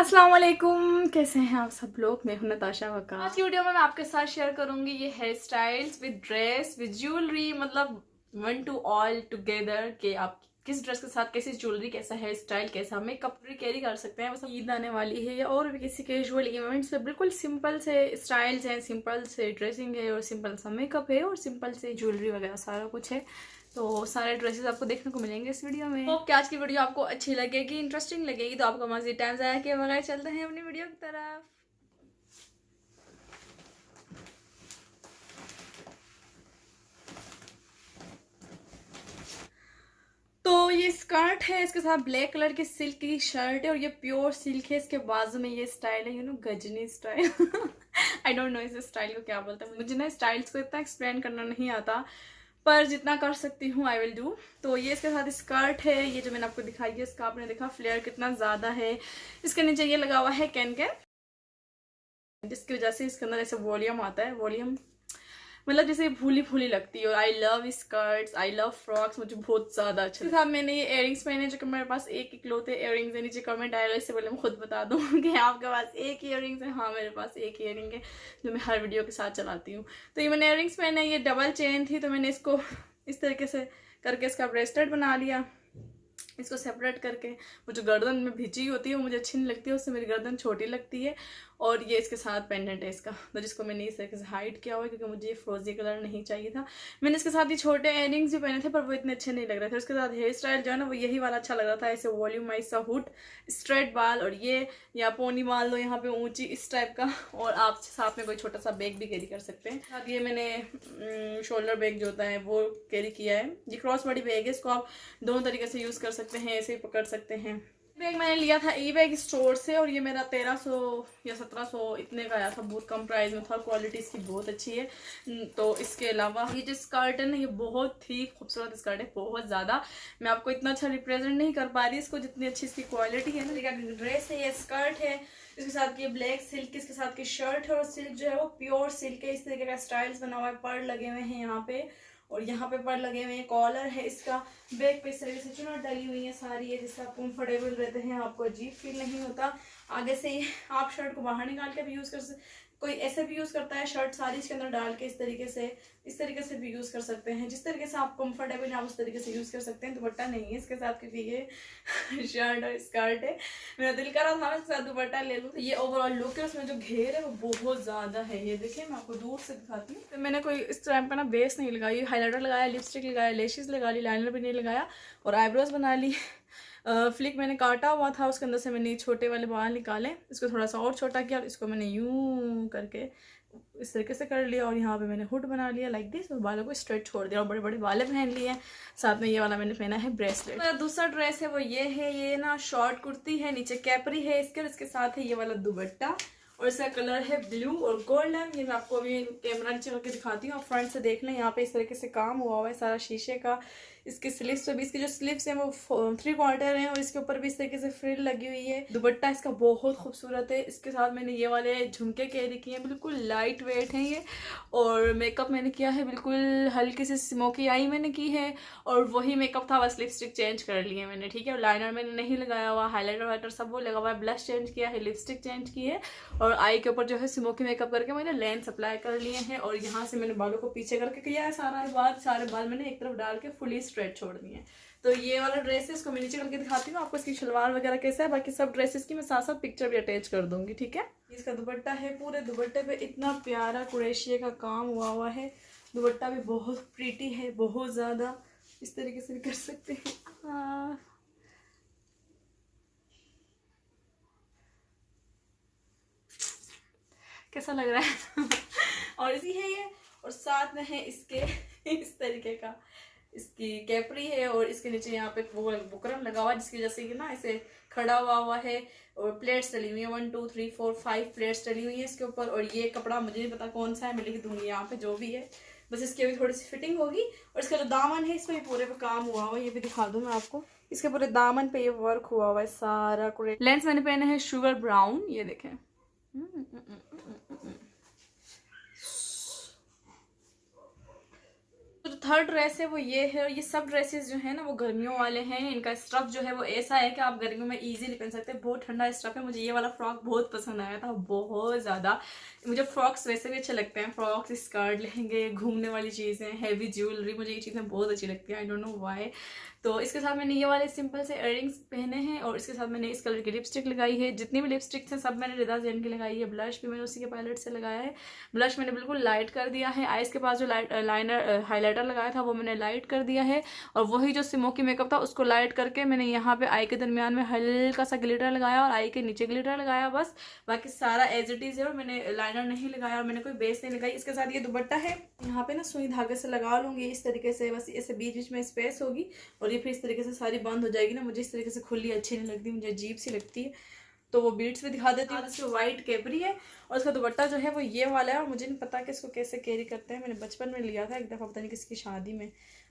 अस्सलाम वालेकुम, कैसे हैं आप सब लोग। मैं हूं नताशा वकार। आज की वीडियो में मैं आपके साथ शेयर करूंगी ये hairstyles with dress with jewellery, मतलब वन टू ऑल टुगेदर कि आप किस ड्रेस के साथ कैसी ज्वेलरी, कैसा हेयर स्टाइल, कैसा मेकअप कैरी कर सकते हैं। बस ईद आने वाली है और भी किसी कैजुअल इवेंट्स पे बिल्कुल सिंपल से स्टाइल्स हैं, सिंपल से ड्रेसिंग है और सिंपल सा मेकअप है और सिंपल से ज्वेलरी वगैरह सारा कुछ है। तो सारे ड्रेसेस आपको देखने को मिलेंगे इस वीडियो में। होप कि आज की वीडियो आपको अच्छी लगेगी, इंटरेस्टिंग लगेगी। तो आपको मज़ीद टाइम ज़ाया किए बगैर चलते हैं अपनी वीडियो की तरफ। तो ये स्कर्ट है, इसके साथ ब्लैक कलर की सिल्क की शर्ट है और ये प्योर सिल्क है। इसके बाजू में ये स्टाइल है, Ghajini style. I don't know इस स्टाइल को क्या बोलते हैं। मुझे ना स्टाइल्स को इतना एक्सप्लेन करना नहीं आता, पर जितना कर सकती हूँ आई विल डू। तो ये इसके साथ स्कर्ट है, ये जो मैंने आपको दिखाई है इसका आपने देखा फ्लेयर कितना ज़्यादा है। इसके नीचे ये लगा हुआ है कैन, जिसकी वजह से इसके अंदर ऐसे वॉल्यूम आता है। वॉल्यूम मतलब जैसे भूली भूली लगती है। और I love skirts, I love frocks, मुझे बहुत ज़्यादा अच्छा। साथ मैंने ये इयरिंग्स पहने जो कि मेरे पास एक इकलौते इयरिंग्स है। नीचे कमेंट आएगा, इससे पहले मैं खुद बता दूँ कि आपके पास एक ही इयरिंग्स है। हाँ, मेरे पास एक इयरिंग है जो मैं हर वीडियो के साथ चलाती हूँ। तो ये मैंने इयरिंग्स पहने, ये डबल चेन थी तो मैंने इसको इस तरीके से करके इसका ब्रेसलेट बना लिया। इसको सेपरेट करके, वो जो गर्दन में भिजी होती है वो मुझे अच्छी नहीं लगती है, उससे मेरी गर्दन छोटी लगती है। और ये इसके साथ पेंडेंट है इसका, तो जिसको मैंने इस तरीके से हाइड किया हुआ है क्योंकि मुझे ये फ्रोजी कलर नहीं चाहिए था। मैंने इसके साथ ये छोटे इयरिंग्स भी पहने थे पर वो इतने अच्छे नहीं लग रहे थे। उसके साथ हेयर स्टाइल जो है ना वो यही वाला अच्छा लग रहा था, ऐसे वॉल्यूमाइज सा हुड, स्ट्रेट बाल और ये या पोनी बाल लो यहाँ पे ऊंची इस टाइप का। और आप साथ में कोई छोटा सा बैग भी कैरी कर सकते हैं। साथ ये मैंने शोल्डर बैग जो होता है वो कैरी किया है। ये क्रॉस बॉडी बैग है, इसको आप दोनों तरीके से यूज़ कर सकते हैं, ऐसे ही पकड़ सकते हैं। बैग मैंने लिया था ई बैग स्टोर से और ये मेरा 1300 या 1700 इतने का आया था, बहुत कम प्राइस में था। क्वालिटी इसकी बहुत अच्छी है। तो इसके अलावा ये जो स्कर्ट है ना, ये बहुत ही खूबसूरत स्कर्ट है, बहुत ज़्यादा। मैं आपको इतना अच्छा रिप्रेजेंट नहीं कर पा रही इसको जितनी अच्छी इसकी क्वालिटी है ना। ड्रेस है, ये स्कर्ट है, इसके साथ ये ब्लैक सिल्क, इसके साथ की शर्ट है और सिल्क जो है वो प्योर सिल्क है। इस तरीके का स्टाइल्स बना हुआ है, पर्ल लगे हुए हैं यहाँ पे और यहाँ पे पर्ल लगे हुए हैं। कॉलर है इसका, बैक पे इस तरीके से चुनट डाली हुई है सारी है, जिससे आप कंफर्टेबल रहते हैं, आपको अजीब फील नहीं होता। आगे से आप शर्ट को बाहर निकाल के भी यूज़ कर सकते, कोई ऐसे भी यूज़ करता है शर्ट सारी इसके अंदर डाल के इस तरीके से भी यूज़ कर सकते हैं। जिस तरीके से आप कंफर्टेबल हैं आप उस तरीके से यूज़ कर सकते हैं। दुपट्टा नहीं है इसके साथ क्योंकि ये शर्ट और स्कर्ट है। मेरा दिल कर रहा था इसके साथ दुपट्टा ले लूँ। तो ये ओवरऑल लुक है, उसमें जो घेर है वो बहुत ज़्यादा है। ये देखिए मैं आपको दूर से दिखाती हूँ। तो मैंने कोई इस टाइम पर ना बेस नहीं लगाई, हाईलाइटर लगाया, लिपस्टिक लगाया, लेशेस लगा ली, लाइनर भी नहीं लगाया और आईब्रोज बना ली। फ्लिक मैंने काटा हुआ था, उसके अंदर से मैंने छोटे वाले बाल निकाले, इसको थोड़ा सा और छोटा किया और इसको मैंने यूं करके इस तरीके से कर लिया और यहाँ पे मैंने हुड बना लिया लाइक दिस और बालों को स्ट्रेट छोड़ दिया और बड़े बड़े बाले पहन लिए। साथ में ये वाला मैंने पहना है ब्रेसलेट। मेरा दूसरा ड्रेस है वो ये है, ये ना शॉर्ट कुर्ती है, नीचे कैपरी है इसके और इसके साथ है ये वाला दुपट्टा और इसका कलर है ब्लू और गोल्डन। ये मैं आपको अभी कैमरा नीचे करके दिखाती हूँ, आप फ्रंट से देख लें। यहाँ पे इस तरीके से काम हुआ हुआ है सारा शीशे का। इसकी स्लीव्स पे भी, इसकी जो स्लीव्स हैं वो 3/4 हैं और इसके ऊपर भी इस तरीके से फ्रिल लगी हुई है। दुपट्टा इसका बहुत खूबसूरत है। इसके साथ मैंने ये वाले झुमके कैरी किए हैं, बिल्कुल लाइट वेट हैं ये। और मेकअप मैंने किया है बिल्कुल हल्की सी स्मोकी आई मैंने की है और वही मेकअप था, बस लिपस्टिक चेंज कर ली है मैंने, ठीक है। और लाइनर मैंने नहीं लगाया हुआ, हाईलाइटर वाइटर सब वो लगा हुआ है, ब्लश चेंज किया है, लिपस्टिक चेंज की है और आई के ऊपर जो है स्मोकी मेकअप करके मैंने लेंस अप्लाई कर लिए हैं। और यहाँ से मैंने बालों को पीछे करके किया है सारे बाल मैंने एक तरफ डाल के फुली स्ट्रेट छोड़ दिए हैं। तो ये वाला ड्रेस है, इसको मैं नीचे करके दिखाती हूँ आपको इसकी शलवार वगैरह कैसा है। बाकी सब ड्रेसेस की मैं साथ साथ पिक्चर भी अटैच कर दूंगी, ठीक है। इसका दुपट्टा है, पूरे दुपट्टे पे इतना प्यारा क्रोशिया का काम हुआ है। दुपट्टा भी बहुत प्रीटी है, बहुत ज़्यादा। इस तरीके से भी कर सकते हैं। कैसा लग रहा है? और इसी है ये और साथ में है इसके इस तरीके का इसकी कैपरी है और इसके नीचे यहाँ पे वो बुकरम लगा हुआ है जिसकी वजह से कि ना ऐसे खड़ा हुआ है और प्लेट्स डली हुई है 1 2 3 4 5 प्लेट्स डली हुई है इसके ऊपर। और ये कपड़ा मुझे नहीं पता कौन सा है, मैं लिख दूंगी यहाँ पे जो भी है, बस इसकी अभी थोड़ी सी फिटिंग होगी। और इसका जो दामन है इसमें पूरे पे काम हुआ हुआ है, ये भी दिखा दूँ मैं आपको। इसके पूरे दामन पे ये वर्क हुआ हुआ है सारा। लेंस मैंने पहना है शुगर ब्राउन, ये देखें। थर्ड ड्रेस है वो ये है, और ये सब ड्रेसेस जो है ना वो गर्मियों वाले हैं। इनका स्टफ जो है वो ऐसा है कि आप गर्मियों में इजीली पहन सकते हैं, बहुत ठंडा स्टफ है। मुझे ये वाला फ्रॉक बहुत पसंद आया था, बहुत ज़्यादा। मुझे फ्रॉक्स वैसे भी अच्छे लगते हैं, फ्रॉक्स, स्कर्ट, लहंगे, घूमने वाली चीज़ें, हैवी ज्वेलरी, मुझे ये चीज़ें बहुत अच्छी लगती हैं, आई डोंट नो व्हाई। तो इसके साथ मैंने ये वाले सिंपल से इयररिंग्स पहने हैं, और इसके साथ मैंने इस कलर की लिपस्टिक लगाई है। जितनी भी लिपस्टिक्स हैं सब मैंने रिदा जैन की लगाई है। ब्लश भी मैंने उसी के पैलेट से लगाया है। ब्लश मैंने बिल्कुल लाइट कर दिया है। आइज़ के पास जो लाइनर हाइलाइटर लगाया था वो मैंने लाइट कर दिया है, और वही जो स्मोकी मेकअप था उसको लाइट करके मैंने यहाँ पे आई के दरमियान में हल्का सा ग्लिटर लगाया और आई के नीचे ग्लिटर लगाया, बस। बाकी सारा एज इट इज़ है, और मैंने लाइनर नहीं लगाया और मैंने कोई बेस नहीं लगाई। इसके साथ ये दुपट्टा है, यहाँ पे ना सुई धागे से लगा लूँगी इस तरीके से, बस ऐसे बीच बीच में स्पेस होगी, और ये फिर इस तरीके से सारी बंद हो जाएगी ना। मुझे इस तरीके से खुली अच्छी नहीं लगती, मुझे अजीब सी लगती है, तो वो बीट्स भी दिखा देती हूँ। इसमें वाइट कैपरी है, और इसका दुपट्टा जो है वो ये वाला है, और मुझे नहीं पता कि इसको कैसे कैरी करते हैं। मैंने बचपन में लिया था एक दफ़ा, पता नहीं किसकी शादी में,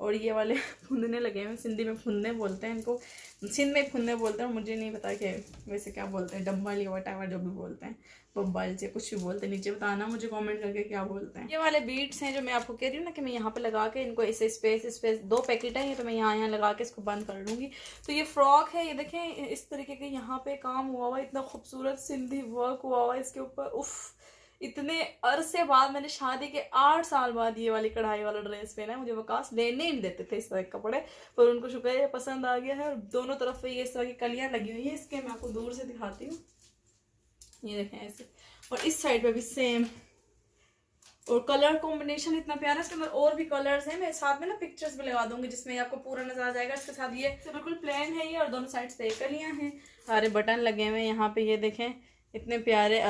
और ये वाले फुंदने लगे हैं। सिंधी में फुंदने बोलते हैं इनको, सिंध में फुंदने बोलते हैं, मुझे नहीं पता कि वैसे क्या बोलते हैं, डम्बल या वटावर जो भी बोलते हैं, बब्बल से कुछ भी बोलते हैं। नीचे बताना मुझे कमेंट करके क्या बोलते हैं। ये वाले बीट्स हैं जो मैं आपको कह रही हूँ ना कि मैं यहाँ पे लगा के इनको ऐसे स्पेस 2 पैकेट है ये, तो मैं यहाँ लगा के इसको बंद कर लूँगी। तो ये फ्रॉक है, ये देखें इस तरीके के यहाँ पे काम हुआ हुआ, इतना खूबसूरत सिंधी वर्क हुआ हुआ इसके ऊपर। उफ, इतने अरसे बाद, मैंने शादी के 8 साल बाद ये वाली कढ़ाई वाला ड्रेस पहना है। मुझे वकास लेने ही नहीं देते थे इस तरह के कपड़े, पर उनको शुक्र है पसंद आ गया है। और दोनों तरफ पे ये इस तरह की कलियां लगी हुई है इसके, मैं आपको दूर से दिखाती हूँ, ये देखें ऐसे, और इस साइड पे भी सेम। और कलर कॉम्बिनेशन इतना प्यारा है, इसके अंदर और भी कलर्स हैं, मैं साथ में ना पिक्चर्स भी लगा दूंगी जिसमें आपको पूरा नजर आ जाएगा। इसके साथ ये बिल्कुल प्लेन है ये, और दोनों साइड पे कलियां हैं, सारे बटन लगे हुए हैं यहाँ पे, ये देखें इतने प्यारे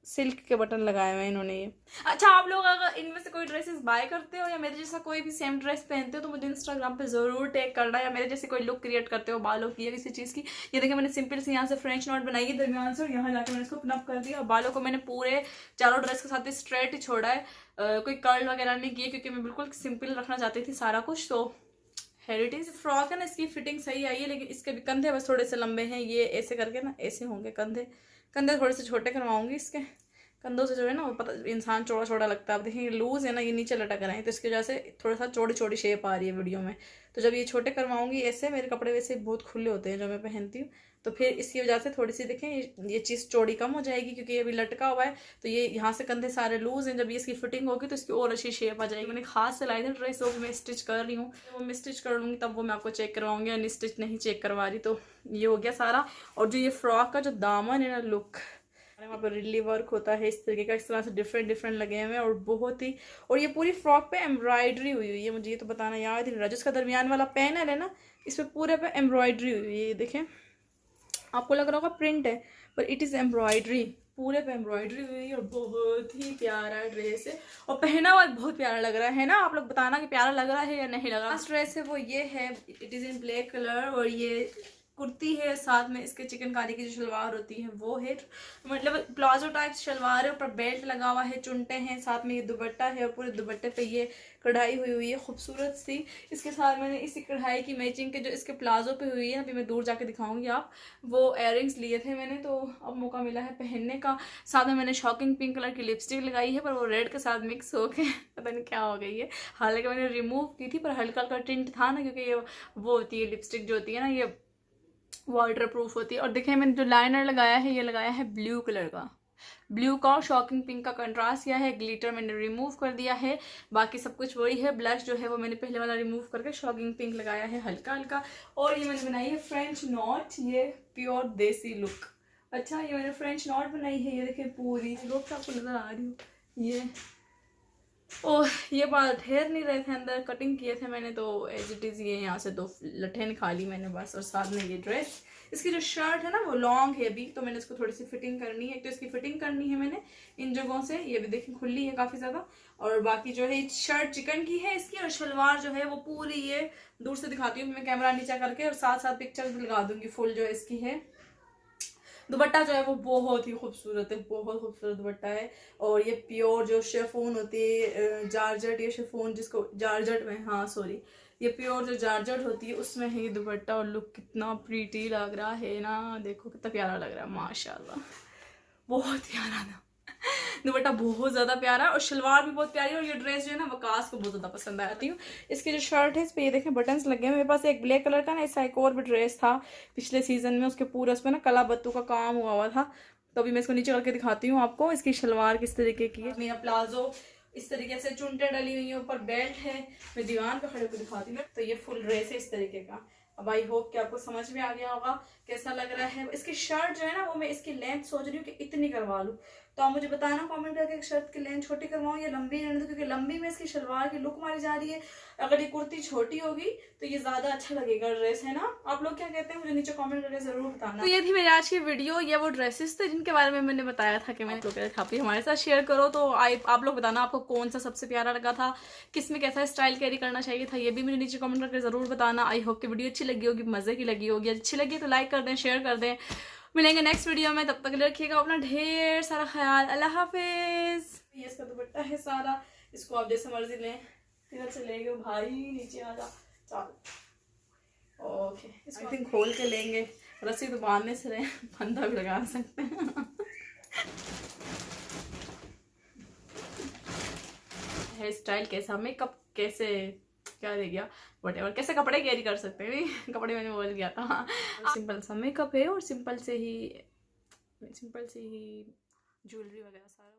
सिल्क के बटन लगाए हुए हैं इन्होंने ये। अच्छा, आप लोग अगर इनमें से कोई ड्रेसेस बाय करते हो या मेरे जैसा कोई भी सेम ड्रेस पहनते हो तो मुझे इंस्टाग्राम पे ज़रूर टैग करना, या मेरे जैसे कोई लुक क्रिएट करते हो बालों की या किसी चीज़ की। ये देखिए मैंने सिंपल से यहाँ से फ्रेंच नॉट बनाई है दरमियान से, और यहाँ जाकर मैंने इसको पिनअप कर दिया, और बालों को मैंने पूरे चारों ड्रेस के साथ स्ट्रेट ही छोड़ा है, कोई कर्ल वगैरह नहीं किए, क्योंकि मैं बिल्कुल सिंपल रखना चाहती थी सारा कुछ। तो हेरिटेज फ्रॉक है ना, इसकी फिटिंग सही आई है, लेकिन इसके भी कंधे बस थोड़े से लंबे हैं, ये ऐसे करके ना ऐसे होंगे कंधे थोड़े से छोटे करवाऊंगी इसके कंधों से, जो है ना वो पता इंसान चौड़ा चौड़ा लगता है। आप देखेंगे लूज है ना, ये नीचे लटक रहे हैं, तो इसकी वजह से थोड़ा सा चौड़ी चौड़ी शेप आ रही है वीडियो में। तो जब ये छोटे करवाऊंगी ऐसे, मेरे कपड़े वैसे बहुत खुले होते हैं जो मैं पहनती हूँ, तो फिर इसकी वजह से थोड़ी सी देखें ये चीज़ चौड़ी कम हो जाएगी, क्योंकि ये अभी लटका हुआ है, तो ये यहाँ से कंधे सारे लूज हैं। जब ये इसकी फिटिंग होगी तो इसकी और अच्छी शेप आ जाएगी। मैंने खास सिलाई थी ड्रेस, वो भी मैं स्टिच कर रही हूँ, वो मैं स्टिच कर लूँगी तब वो मैं आपको चेक करवाऊंगी, यानी स्टिच नहीं चेक करवा रही। तो ये हो गया सारा। और जो ये फ्रॉक का जो दामन है ना, लुक वहाँ पर रिडली वर्क होता है इस तरीके का, इस तरह से डिफरेंट लगे हुए हैं, और बहुत ही, और ये पूरी फ्रॉक पे एम्ब्रॉयडरी हुई हुई है, मुझे ये तो बताना याद ही नहीं रहा। जिसका दरमियान वाला पैनल है ना, इस पर पूरे पे एम्ब्रॉयडरी हुई हुई है, ये देखें, आपको लग रहा होगा प्रिंट है, पर इट इज़ एम्ब्रॉयडरी, पूरे पे एम्ब्रॉयडरी हुई है, और बहुत ही प्यारा ड्रेस है, और पहना हुआ बहुत प्यारा लग रहा है ना। आप लोग बताना कि प्यारा लग रहा है या नहीं लग रहा। लास्ट ड्रेस है वो ये है, it is in black colour, और ये कुर्ती है, साथ में इसके चिकनकारी की जो शलवार होती है वो है, मतलब प्लाजो टाइप शलवार है, ऊपर बेल्ट लगा हुआ है, चुनटे हैं, साथ में ये दुपट्टा है, और पूरे दुपट्टे पे ये कढ़ाई हुई है खूबसूरत सी। इसके साथ मैंने इसी कढ़ाई की मैचिंग के जो इसके प्लाजो पे हुई है, अभी मैं दूर जाके दिखाऊंगी आप, वो इयररिंग्स लिए थे मैंने, तो अब मौका मिला है पहनने का। साथ में मैंने शॉकिंग पिंक कलर की लिपस्टिक लगाई है, पर वो रेड के साथ मिक्स हो के पता नहीं क्या हो गई है, हालांकि मैंने रिमूव की थी, पर हल्का हल्का टिंट था ना, क्योंकि ये वो होती है लिपस्टिक जो होती है ना, ये वाटर प्रूफ होती है। और देखें मैंने जो लाइनर लगाया है, ये लगाया है ब्लू कलर का, ब्लू का और शॉकिंग पिंक का कंट्रास्ट किया है। ग्लिटर मैंने रिमूव कर दिया है, बाकी सब कुछ वही है। ब्लश जो है वो मैंने पहले वाला रिमूव करके शॉकिंग पिंक लगाया है हल्का हल्का। और ये मैंने बनाई है फ्रेंच नॉट, ये प्योर देसी लुक। अच्छा, ये मैंने फ्रेंच नॉट बनाई है, ये देखें पूरी लुक आपको नजर आ रही हो, ये ओह ये बात हेयर नहीं रहे थे अंदर, कटिंग किए थे मैंने, तो एज इट इज़ ये यहाँ से 2 लट्ठे निकाली ली मैंने बस। और साथ में ये ड्रेस, इसकी जो शर्ट है ना वो लॉन्ग है अभी, तो मैंने इसको थोड़ी सी फिटिंग करनी है। तो इसकी फिटिंग करनी है मैंने इन जगहों से, ये भी देखें खुली है काफ़ी ज़्यादा। और बाकी जो है शर्ट चिकन की है इसकी, और शलवार जो है वो पूरी, ये दूर से दिखाती हूँ मैं कैमरा नीचा करके, और साथ साथ पिक्चर्स भी लगा दूंगी फुल जो इसकी है। दुपट्टा जो है वो बहुत ही खूबसूरत है, बहुत खूबसूरत दुपट्टा है। और ये प्योर जो शेफोन होती है, जारजट, ये शेफोन जिसको जारजट में, हाँ सॉरी, ये प्योर जो जारजट होती है उसमें है ये दुपट्टा। और लुक कितना प्रीटी लग रहा है ना, देखो कितना प्यारा लग रहा है, माशाल्लाह बहुत प्यारा था। दुपट्टा बहुत ज्यादा प्यारा है और शलवार भी बहुत प्यारी है। और ये ड्रेस जो है ना वकास को बहुत ज्यादा पसंद आती हूँ। इसकी जो शर्ट है इस पे ये देखें बटन्स लगे हैं। मेरे पास एक ब्लैक कलर का ना ऐसा एक और भी ड्रेस था पिछले सीजन में, उसके पूरे उस पर ना कला बत्तू का काम हुआ था। तो अभी मैं इसको नीचे करके दिखाती हूँ आपको। इसकी शलवार किस तरीके की है, मेरा प्लाजो इस तरीके से चुनटे डली हुई है, ऊपर बेल्ट है। मैं दीवान पे खड़े होकर दिखाती हूँ। तो ये फुल ड्रेस है इस तरीके का। अब आई होप कि आपको समझ में आ गया होगा कैसा लग रहा है। इसकी शर्ट जो है ना वो मैं इसकी लेंथ सोच रही हूँ कि इतनी करवा लूँ। तो आप मुझे बताना कमेंट करके शर्ट की लेंथ छोटी करवाऊँ या लंबी रहने दो, क्योंकि लंबी में इसकी शलवार की लुक मारी जा रही है। अगर ये कुर्ती छोटी होगी तो ये ज्यादा अच्छा लगेगा ड्रेस, है ना। आप लोग क्या कहते हैं मुझे नीचे कमेंट करके जरूर बताना। तो ये थी मेरी आज की वीडियो। ये वो ड्रेसेस थे जिनके बारे में मैंने बताया था कि मैं लोग आप हमारे साथ शेयर करो। तो आप लोग बताना आपको कौन सा सबसे प्यारा लगा था, किस में कैसा स्टाइल कैरी करना चाहिए था, ये भी मुझे नीचे कमेंट करके जरूर बताना। आई होप कि वीडियो अच्छी लगी होगी, मजे की लगी होगी। अच्छी लगी तो लाइक कर दें, शेयर कर दें। मिलेंगे नेक्स्ट वीडियो में, तब तक रखिएगा अपना ढेर सारा ख्याल। अल्लाह हाफिज। ये इसका दुपट्टा है सारा, इसको आप जैसे मर्जी लें। इधर से लेंगे भाई, नीचे आ जा। चल ओके, इसको आई थिंक खोल के लेंगे। रस्सी तो बांधने से रहे, फंदा भी लगा सकते हैं। हेयर स्टाइल कैसा, मेकअप कैसे, क्या रह गया, व्हाटएवर, कैसे कपड़े कैरी कर सकते हैं। कपड़े मैंने बोल गया था। सिंपल सा मेकअप है और सिंपल से ही ज्वेलरी वगैरह सारा